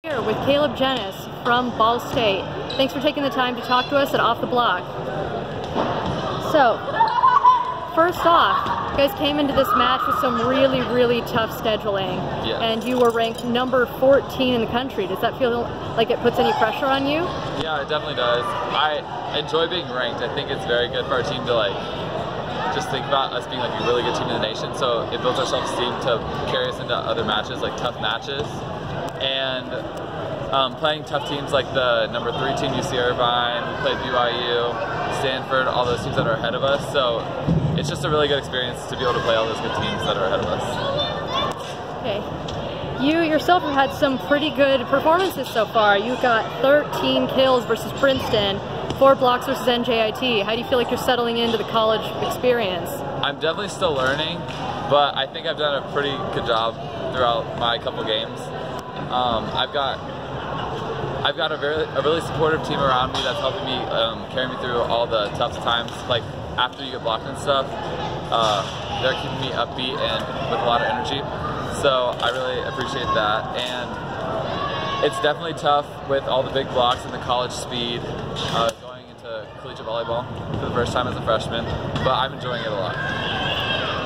Here with Jenness from Ball State. Thanks for taking the time to talk to us at Off the Block. So, first off, you guys came into this match with some really tough scheduling, and you were ranked number 14 in the country. Does that feel like it puts any pressure on you? Yeah, it definitely does. I enjoy being ranked. I think it's very good for our team to just think about us being a really good team in the nation, so it builds our self-esteem to carry us into other matches, tough matches. And playing tough teams like the number 3 team, UC Irvine, we played BYU, Stanford, all those teams that are ahead of us. So it's just a really good experience to be able to play all those good teams that are ahead of us. Okay. You yourself have had some pretty good performances so far. You got 13 kills versus Princeton, 4 blocks versus NJIT. How do you feel like you're settling into the college experience? I'm definitely still learning, but I think I've done a pretty good job throughout my couple games. I've got a really supportive team around me that's helping me carry me through all the tough times. Like after you get blocked and stuff, they're keeping me upbeat and with a lot of energy. So I really appreciate that. And it's definitely tough with all the big blocks and the college speed going into collegiate volleyball for the first time as a freshman, but I'm enjoying it a lot.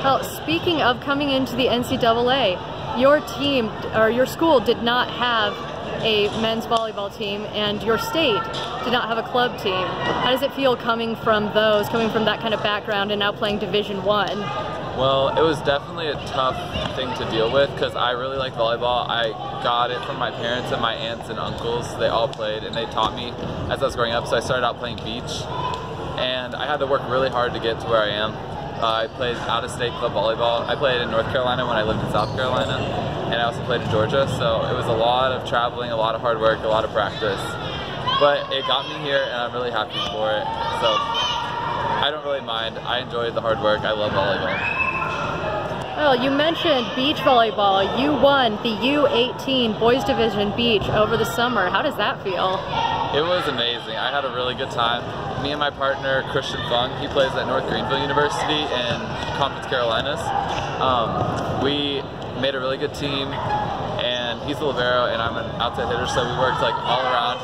Well, speaking of coming into the NCAA, your team, or your school, did not have a men's volleyball team, and your state did not have a club team. How does it feel coming from that kind of background and now playing Division I? Well, it was definitely a tough thing to deal with because I really like volleyball. I got it from my parents and my aunts and uncles. They all played and they taught me as I was growing up, so I started out playing beach, and I had to work really hard to get to where I am. I played out-of-state club volleyball. I played in North Carolina when I lived in South Carolina, and I also played in Georgia, so it was a lot of traveling, a lot of hard work, a lot of practice. But it got me here, and I'm really happy for it. So I don't really mind. I enjoyed the hard work. I love volleyball. Well, you mentioned beach volleyball. You won the U18 Boys Division Beach over the summer. How does that feel? It was amazing. I had a really good time. Me and my partner, Christian Fung, he plays at North Greenville University in Conference Carolinas. We made a really good team, and he's a libero and I'm an outside hitter, so we worked all around.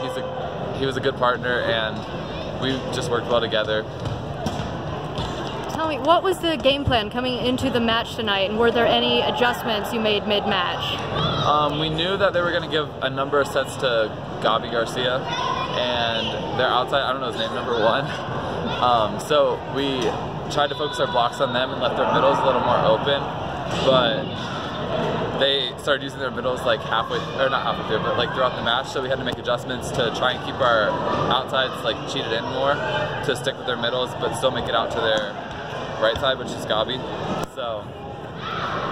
He was a good partner, and we just worked well together. Tell me, what was the game plan coming into the match tonight, and were there any adjustments you made mid-match? We knew that they were going to give a number of sets to Gabi Garcia, and they're outside, I don't know his name, number 1. So we tried to focus our blocks on them and left their middles a little more open, but they started using their middles halfway, or not halfway through, but throughout the match, so we had to make adjustments to try and keep our outsides cheated in more, to stick with their middles, but still make it out to their right side, which is Gabi. So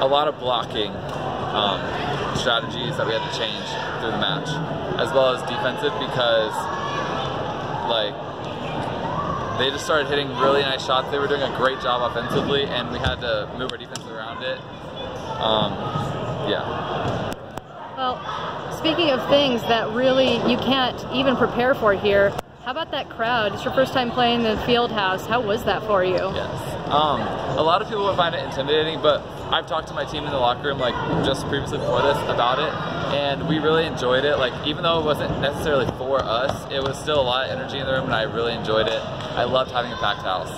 a lot of blocking strategies that we had to change through the match, as well as defensive, because they just started hitting really nice shots. They were doing a great job offensively, and we had to move our defense around it. Yeah. Well, speaking of things that really you can't even prepare for here, how about that crowd? It's your first time playing the field house. How was that for you? Yes. A lot of people would find it intimidating, but I've talked to my team in the locker room just previously before this about it, and we really enjoyed it. Even though it wasn't necessarily for us, it was still a lot of energy in the room, and I really enjoyed it. I loved having a packed house.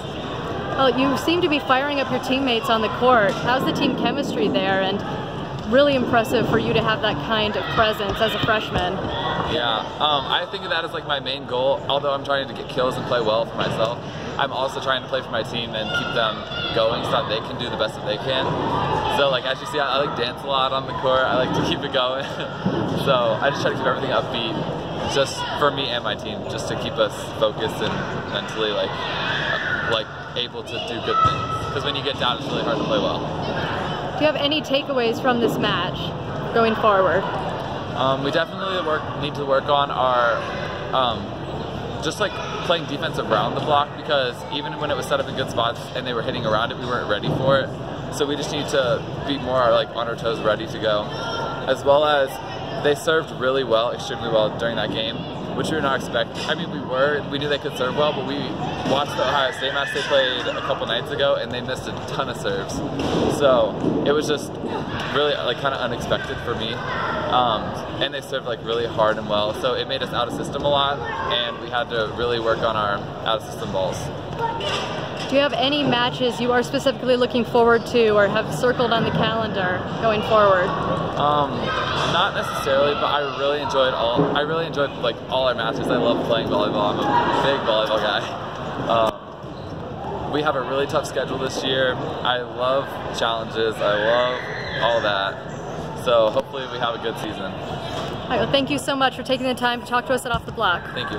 Well, you seem to be firing up your teammates on the court. How's the team chemistry there? And really impressive for you to have that kind of presence as a freshman. Yeah, I think of that as my main goal. Although I'm trying to get kills and play well for myself, I'm also trying to play for my team and keep them going so that they can do the best that they can. So as you see, I dance a lot on the court. I like to keep it going. So I just try to keep everything upbeat, just for me and my team, just to keep us focused and mentally able to do good things. Because when you get down, it's really hard to play well. Do you have any takeaways from this match going forward? We definitely need to work on our just playing defense around the block, because even when it was set up in good spots and they were hitting around it, we weren't ready for it. So we just need to be more on our toes, ready to go. As well as they served really well, extremely well during that game, which we were not expecting. I mean, we knew they could serve well, but we watched the Ohio State match they played a couple nights ago, and they missed a ton of serves. So it was just really kind of unexpected for me. and they served like really hard and well. So it made us out of system a lot, and we had to really work on our out of system balls. Do you have any matches you are specifically looking forward to or have circled on the calendar going forward? Not necessarily, but I really enjoyed like all our matches. I love playing volleyball. I'm a big volleyball guy. We have a really tough schedule this year. I love challenges. I love all that. So hopefully we have a good season. All right, well, thank you so much for taking the time to talk to us at Off the Block. Thank you.